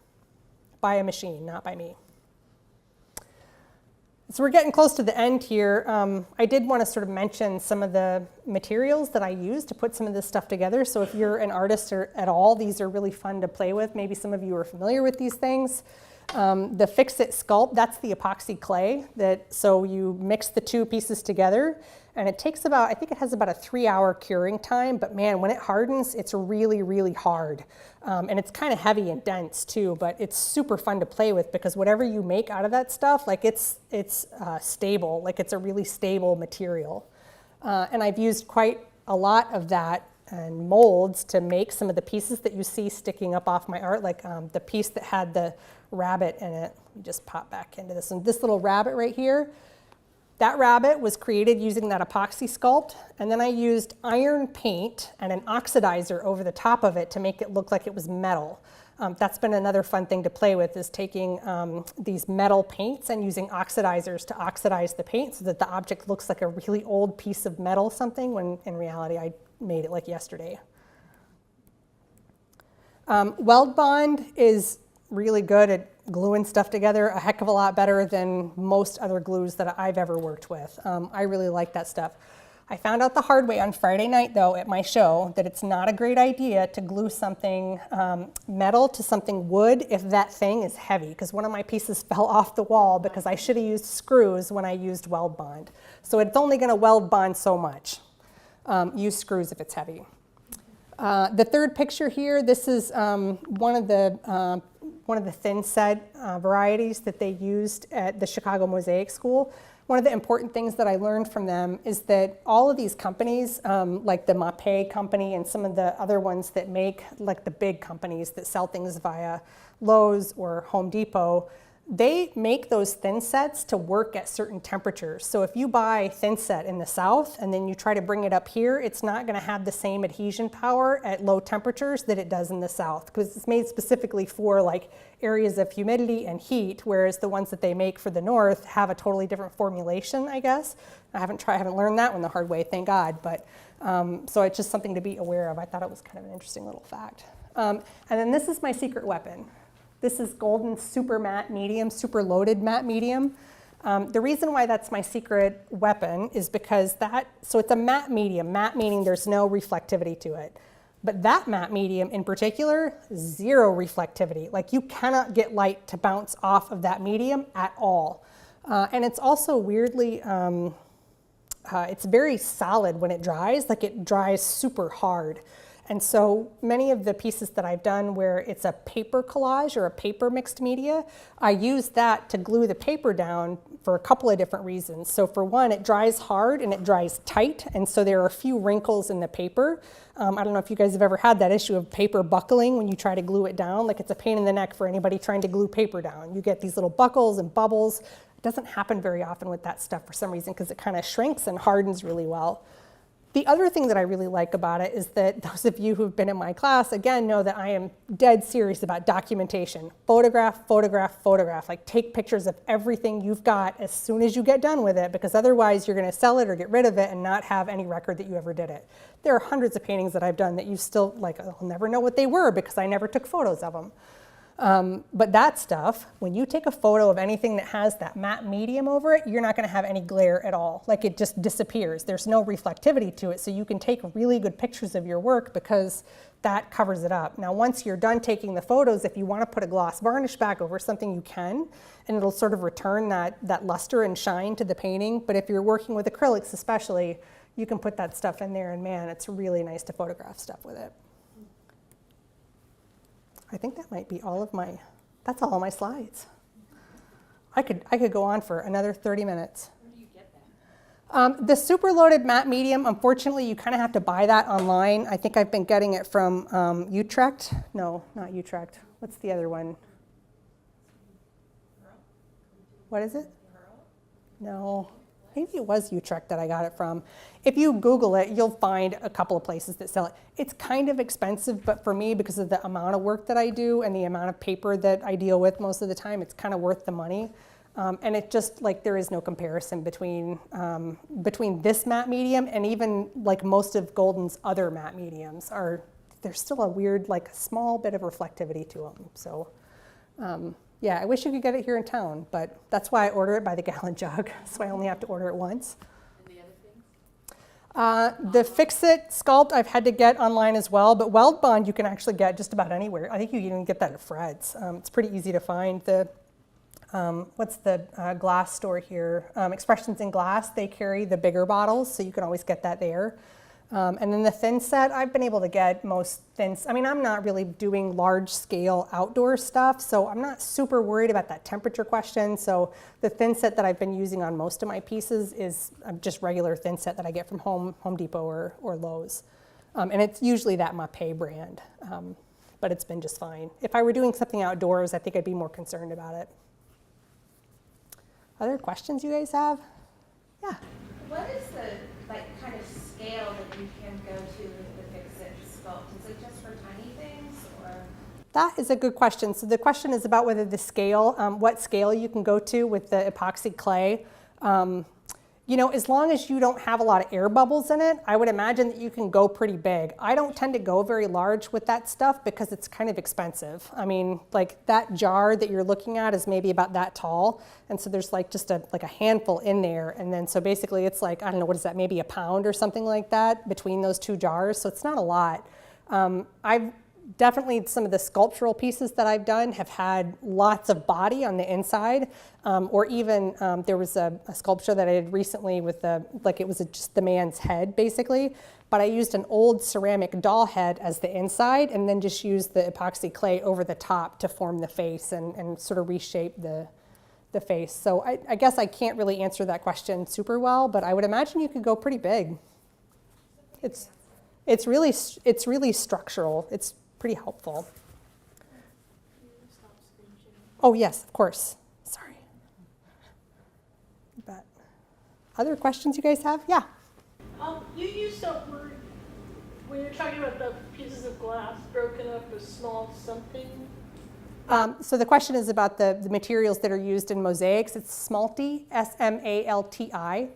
by a machine, not by me. So we're getting close to the end here. I did want to sort of mention some of the materials that I use to put some of this stuff together. So if you're an artist or at all, these are really fun to play with. Maybe some of you are familiar with these things. The Fix-It Sculpt, that's the epoxy clay. So you mix the two pieces together, and it takes about, I think it has about a 3-hour curing time, but man, when it hardens, it's really, really hard. And it's kind of heavy and dense too, but it's super fun to play with because whatever you make out of that stuff, like it's stable, like it's a really stable material. And I've used quite a lot of that and molds to make some of the pieces that you see sticking up off my art, like the piece that had the rabbit in it. Let me just pop back into this. And this little rabbit right here, that rabbit was created using that epoxy sculpt, and then I used iron paint and an oxidizer over the top of it to make it look like it was metal. That's been another fun thing to play with, is taking these metal paints and using oxidizers to oxidize the paint so that the object looks like a really old piece of metal something, when in reality I made it like yesterday. Weld bond is really good at gluing stuff together, a heck of a lot better than most other glues that I've ever worked with. I really like that stuff. I found out the hard way on Friday night, though, at my show, that it's not a great idea to glue something metal to something wood if that thing is heavy, because one of my pieces fell off the wall because I should have used screws when I used weld bond. So it's only going to weld bond so much. Use screws if it's heavy. The third picture here, this is one of the thin set varieties that they used at the Chicago Mosaic School. One of the important things that I learned from them is that all of these companies, like the Mapei company and some of the other ones that make, like the big companies that sell things via Lowe's or Home Depot, they make those thin sets to work at certain temperatures. So if you buy thin set in the south and then you try to bring it up here, it's not going to have the same adhesion power at low temperatures that it does in the south, because it's made specifically for like areas of humidity and heat, whereas the ones that they make for the north have a totally different formulation, I guess. I haven't learned that one the hard way, thank God, but so it's just something to be aware of. I thought it was kind of an interesting little fact. And then this is my secret weapon. This is Golden Super Matte Medium, super loaded matte medium. The reason why that's my secret weapon is because so it's a matte medium, matte meaning there's no reflectivity to it. But that matte medium in particular, zero reflectivity. Like you cannot get light to bounce off of that medium at all. And it's also weirdly, it's very solid when it dries, like it dries super hard. And so many of the pieces that I've done where it's a paper collage or a paper mixed media, I use that to glue the paper down for a couple of different reasons. So for one, it dries hard and it dries tight, and so there are a few wrinkles in the paper. I don't know if you guys have ever had that issue of paper buckling when you try to glue it down. Like it's a pain in the neck for anybody trying to glue paper down. You get these little buckles and bubbles. It doesn't happen very often with that stuff for some reason because it kind of shrinks and hardens really well. The other thing that I really like about it is that those of you who've been in my class, again, know that I am dead serious about documentation. Photograph, photograph, photograph. Like take pictures of everything you've got as soon as you get done with it, because otherwise you're going to sell it or get rid of it and not have any record that you ever did it. There are hundreds of paintings that I've done that you still, like, I'll never know what they were because I never took photos of them. But that stuff, when you take a photo of anything that has that matte medium over it, you're not going to have any glare at all. Like it just disappears. There's no reflectivity to it, so you can take really good pictures of your work because that covers it up. Now, once you're done taking the photos, if you want to put a gloss varnish back over something, you can, and it'll sort of return that luster and shine to the painting. But if you're working with acrylics especially, you can put that stuff in there, and man, it's really nice to photograph stuff with it. I think that might be that's all of my slides. I could go on for another 30 minutes. Where do you get that? The super loaded matte medium, unfortunately, you kind of have to buy that online. I think I've been getting it from Utrecht. No, not Utrecht. What's the other one? What is it? No. Maybe it was Utrecht that I got it from. If you Google it, you'll find a couple of places that sell it. It's kind of expensive, but for me, because of the amount of work that I do and the amount of paper that I deal with most of the time, it's kind of worth the money. And it just, like, there is no comparison between this matte medium and even, like, most of Golden's other matte mediums there's still a weird, like, small bit of reflectivity to them. So Yeah, I wish you could get it here in town, but that's why I order it by the gallon jug, so I only have to order it once. And the other things? The Fix-It sculpt I've had to get online as well, but Weld Bond you can actually get just about anywhere. I think you can even get that at Fred's. It's pretty easy to find. What's the glass store here? Expressions in Glass, they carry the bigger bottles, so you can always get that there. And then the thin set, I've been able to get most I mean, I'm not really doing large scale outdoor stuff, so I'm not super worried about that temperature question. So the thin set that I've been using on most of my pieces is just regular thin set that I get from Home Depot or Lowe's. And it's usually that Mapei brand, but it's been just fine. If I were doing something outdoors, I think I'd be more concerned about it. Other questions you guys have? Yeah. What is the kind of scale that you can go to with the Fix-It sculpt? Is it just for tiny things, or? That is a good question. So the question is about whether the scale, what scale you can go to with the epoxy clay. You know, as long as you don't have a lot of air bubbles in it, I would imagine that you can go pretty big. I don't tend to go very large with that stuff because it's kind of expensive. I mean, like that jar that you're looking at is maybe about that tall. And so there's like just a handful in there. And then so basically it's like, I don't know, what is that, maybe a pound or something like that between those two jars. So it's not a lot. I've definitely some of the sculptural pieces that I've done have had lots of body on the inside, or even there was a sculpture that I did recently with it was just the man's head basically, but I used an old ceramic doll head as the inside and then just used the epoxy clay over the top to form the face and sort of reshape the face. So I guess I can't really answer that question super well, but I would imagine you could go pretty big. It's really structural. It's pretty helpful. Oh yes, of course. Sorry. But other questions you guys have? Yeah. You used up word when you're talking about the pieces of glass broken up as small something. So the question is about the materials that are used in mosaics. It's smalti, S-M-A-L-T-I.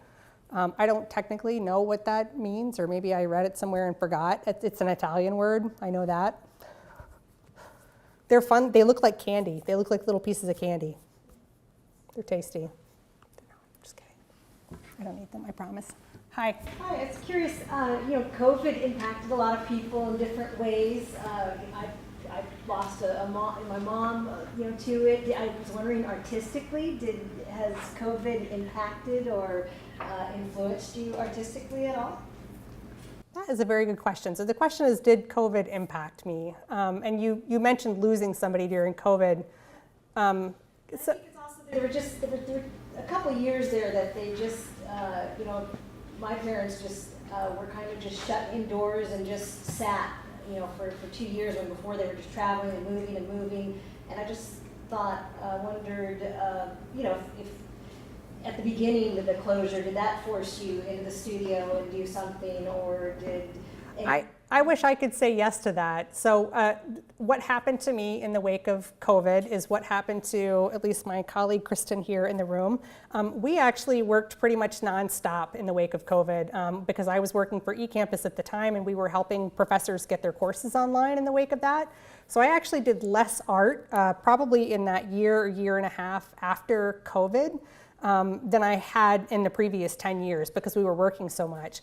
I don't technically know what that means, or maybe I read it somewhere and forgot. It's an Italian word, I know that. They're fun, they look like candy. They look like little pieces of candy. They're tasty. No, just kidding. I don't eat them, I promise. Hi. Hi, I was curious, COVID impacted a lot of people in different ways. I lost my mom, to it. I was wondering, artistically, has COVID impacted or influenced you artistically at all? That is a very good question. So the question is, did COVID impact me? And you mentioned losing somebody during COVID. I think it's also, there were a couple of years there that they just, my parents just were kind of just shut indoors and just sat, for 2 years, when before they were just traveling and moving. And I just wondered, if at the beginning of the closure, did that force you into the studio and do something, or did... I wish I could say yes to that. So what happened to me in the wake of COVID is what happened to at least my colleague Kristen here in the room. We actually worked pretty much nonstop in the wake of COVID because I was working for eCampus at the time, and we were helping professors get their courses online in the wake of that. So I actually did less art probably in that year and a half after COVID than I had in the previous 10 years because we were working so much.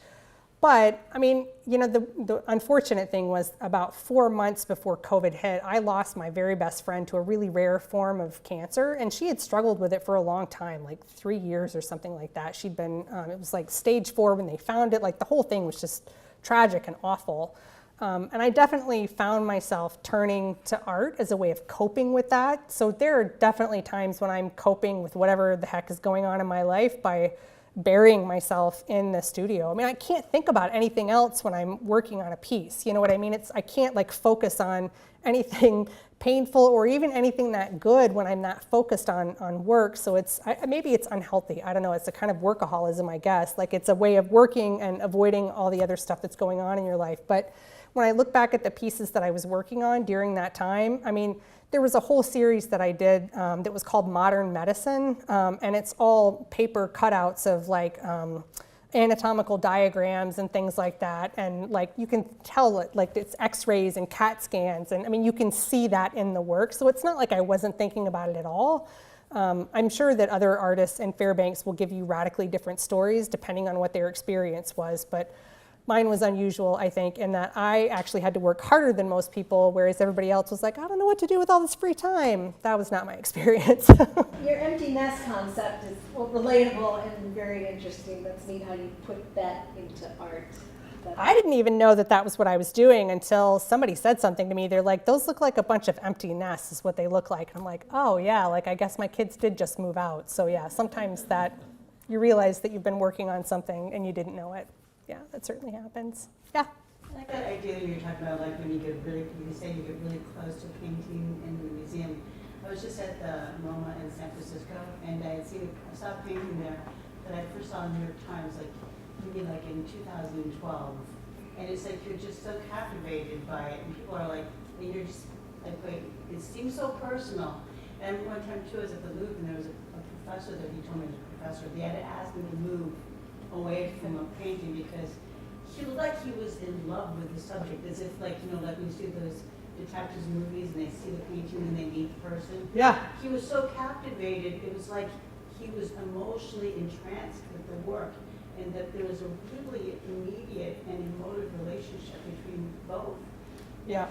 But I mean, the unfortunate thing was about 4 months before COVID hit, I lost my very best friend to a really rare form of cancer, and she had struggled with it for a long time, like 3 years or something like that. She'd been, it was like stage 4 when they found it. Like the whole thing was just tragic and awful. And I definitely found myself turning to art as a way of coping with that. So there are definitely times when I'm coping with whatever the heck is going on in my life by burying myself in the studio. I mean, I can't think about anything else when I'm working on a piece. You know what I mean? I can't like focus on anything painful or even anything that good when I'm not focused on work. So maybe it's unhealthy. I don't know. It's a kind of workaholism, I guess. Like it's a way of working and avoiding all the other stuff that's going on in your life. But when I look back at the pieces that I was working on during that time, I mean, there was a whole series that I did that was called Modern Medicine, and it's all paper cutouts of like anatomical diagrams and things like that, and like you can tell it, like it's x-rays and CAT scans, and I mean you can see that in the work, so it's not like I wasn't thinking about it at all. I'm sure that other artists in Fairbanks will give you radically different stories depending on what their experience was, but mine was unusual, I think, in that I actually had to work harder than most people, whereas everybody else was like, I don't know what to do with all this free time. That was not my experience. Your empty nest concept is relatable and very interesting. That's neat how you put that into art. I didn't even know that that was what I was doing until somebody said something to me. They're like, those look like a bunch of empty nests is what they look like. And I'm like, oh yeah, like I guess my kids did just move out. So yeah, sometimes that you realize that you've been working on something and you didn't know it. Yeah, that certainly happens. Yeah. I like that idea that you're talking about, like when you get really, you say you get really close to painting in the museum. I was just at the MoMA in San Francisco, and I saw a painting there that I first saw in the New York Times, like maybe like in 2012. And it's like you're just so captivated by it, and people are like, and you're just like, wait, it seems so personal. And one time too, I was at the Louvre, and there was a professor that he told me was a professor. He had to ask me to move away from a painting because he looked like he was in love with the subject, as if like, you know, like when you see those detectives movies and they see the painting and they meet the person. Yeah. He was so captivated, it was like he was emotionally entranced with the work, and that there was a really immediate and emotive relationship between both. Yeah.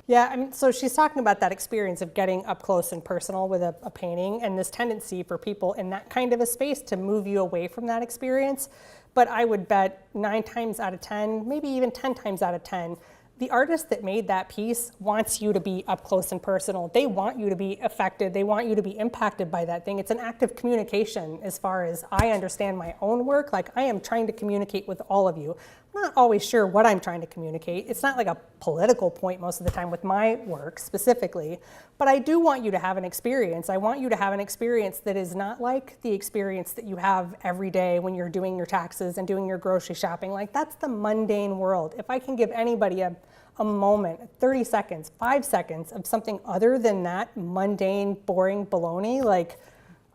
Yeah, I mean, so she's talking about that experience of getting up close and personal with a painting, and this tendency for people in that kind of a space to move you away from that experience. But I would bet 9 times out of 10, maybe even 10 times out of 10, the artist that made that piece wants you to be up close and personal. They want you to be affected. They want you to be impacted by that thing. It's an act of communication as far as I understand my own work. Like I am trying to communicate with all of you. I'm not always sure what I'm trying to communicate. It's not like a political point most of the time with my work specifically, but I do want you to have an experience. I want you to have an experience that is not like the experience that you have every day when you're doing your taxes and doing your grocery shopping. Like that's the mundane world. If I can give anybody a moment, 30 seconds, 5 seconds of something other than that mundane, boring baloney, like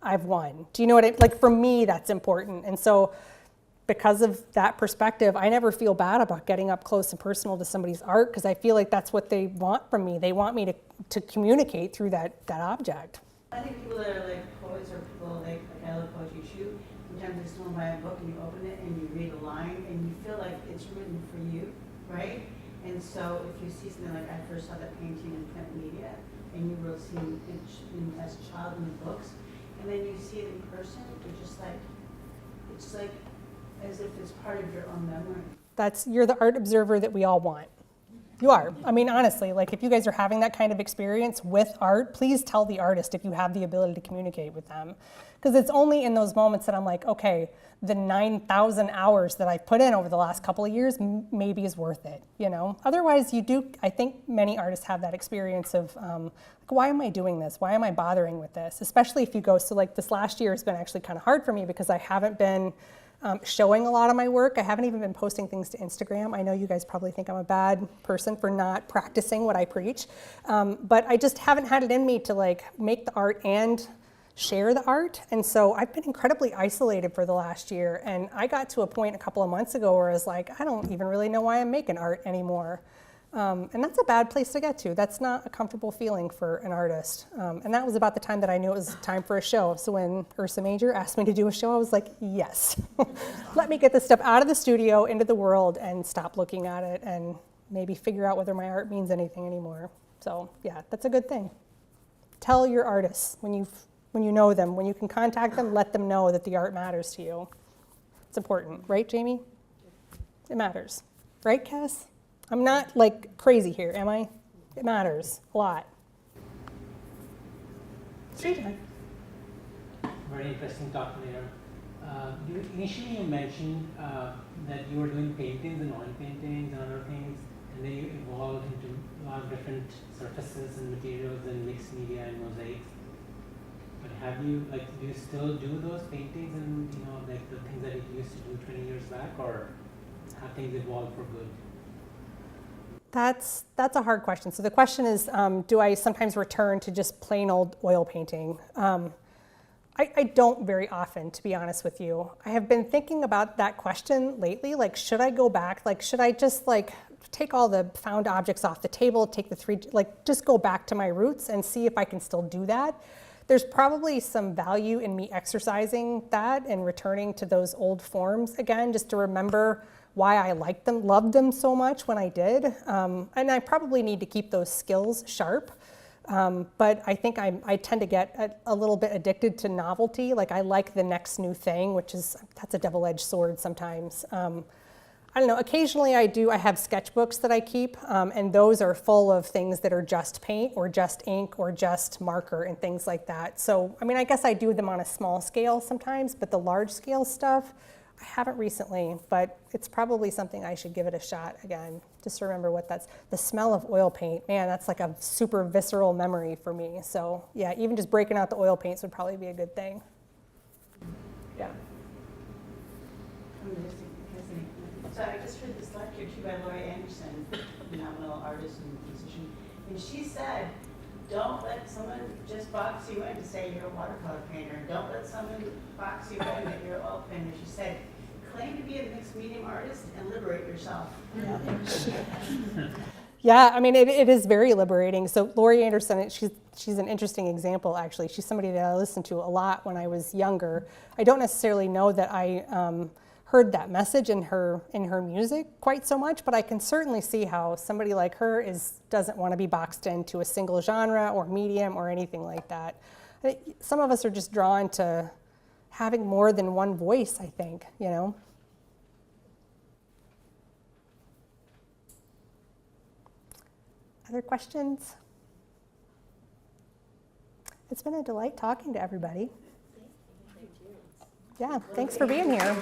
I've won. Do you know what like for me, that's important. And so because of that perspective, I never feel bad about getting up close and personal to somebody's art because I feel like that's what they want from me. They want me to communicate through that object. I think people that are like poets or people like I love poetry too, sometimes they still buy a book and you open it and you read a line and you feel like it's written for you, right? And so if you see something like I first saw that painting in print media and you were seeing it as a child in the books, and then you see it in person, you're just like, it's like as if it's part of your own memory. You're the art observer that we all want. You are. I mean, honestly, like if you guys are having that kind of experience with art, please tell the artist if you have the ability to communicate with them. Because it's only in those moments that I'm like, okay, the 9,000 hours that I've put in over the last couple of years maybe is worth it, you know? Otherwise, I think many artists have that experience of, like, why am I doing this? Why am I bothering with this? Especially if you go, so like this last year has been actually kind of hard for me because I haven't been showing a lot of my work. I haven't even been posting things to Instagram. I know you guys probably think I'm a bad person for not practicing what I preach, but I just haven't had it in me to like make the art and share the art. And so I've been incredibly isolated for the last year. And I got to a point a couple of months ago where I was like, I don't even really know why I'm making art anymore. And that's a bad place to get to. That's not a comfortable feeling for an artist. And that was about the time that I knew it was time for a show. So when Ursa Major asked me to do a show, I was like, yes. Let me get this stuff out of the studio, into the world, and stop looking at it and maybe figure out whether my art means anything anymore. So yeah, that's a good thing. Tell your artists when you know them, when you can contact them, let them know that the art matters to you. It's important, right, Jamie? It matters. Right, Cass? I'm not like crazy here, am I? It matters a lot. Very interesting talk there. Initially you mentioned that you were doing paintings and oil paintings and other things, and then you evolved into a lot of different surfaces and materials and mixed media and mosaics. But have you, like, do you still do those paintings and, you know, like the things that you used to do 20 years back, or have things evolved for good? That's a hard question. So the question is, do I sometimes return to just plain old oil painting? I don't very often, to be honest with you. I have been thinking about that question lately, like, should I go back? Like, should I just like take all the found objects off the table, take the three, like just go back to my roots and see if I can still do that? There's probably some value in me exercising that and returning to those old forms again, just to remember why I liked them, loved them so much when I did. And I probably need to keep those skills sharp. But I think I tend to get a little bit addicted to novelty. Like I like the next new thing, that's a double-edged sword sometimes. I don't know, occasionally I have sketchbooks that I keep, and those are full of things that are just paint or just ink or just marker and things like that. So, I mean, I guess I do them on a small scale sometimes, but the large scale stuff, I haven't recently, but it's probably something I should give it a shot again. Just remember the smell of oil paint, man, that's like a super visceral memory for me. So yeah, even just breaking out the oil paints would probably be a good thing. Yeah. So I just heard this lecture too by Laurie Anderson, phenomenal artist and musician, and she said, don't let someone just box you in to say you're a watercolor painter. Don't let someone box you in that you're an oil painter. She said, claim to be a mixed medium artist and liberate yourself. Yeah, I mean, it is very liberating. So Laurie Anderson, she's an interesting example, actually. She's somebody that I listened to a lot when I was younger. I don't necessarily know that I heard that message in her music quite so much, but I can certainly see how somebody like her doesn't want to be boxed into a single genre or medium or anything like that. I think some of us are just drawn to having more than one voice, I think, you know. Other questions? It's been a delight talking to everybody. Yeah, thanks for being here.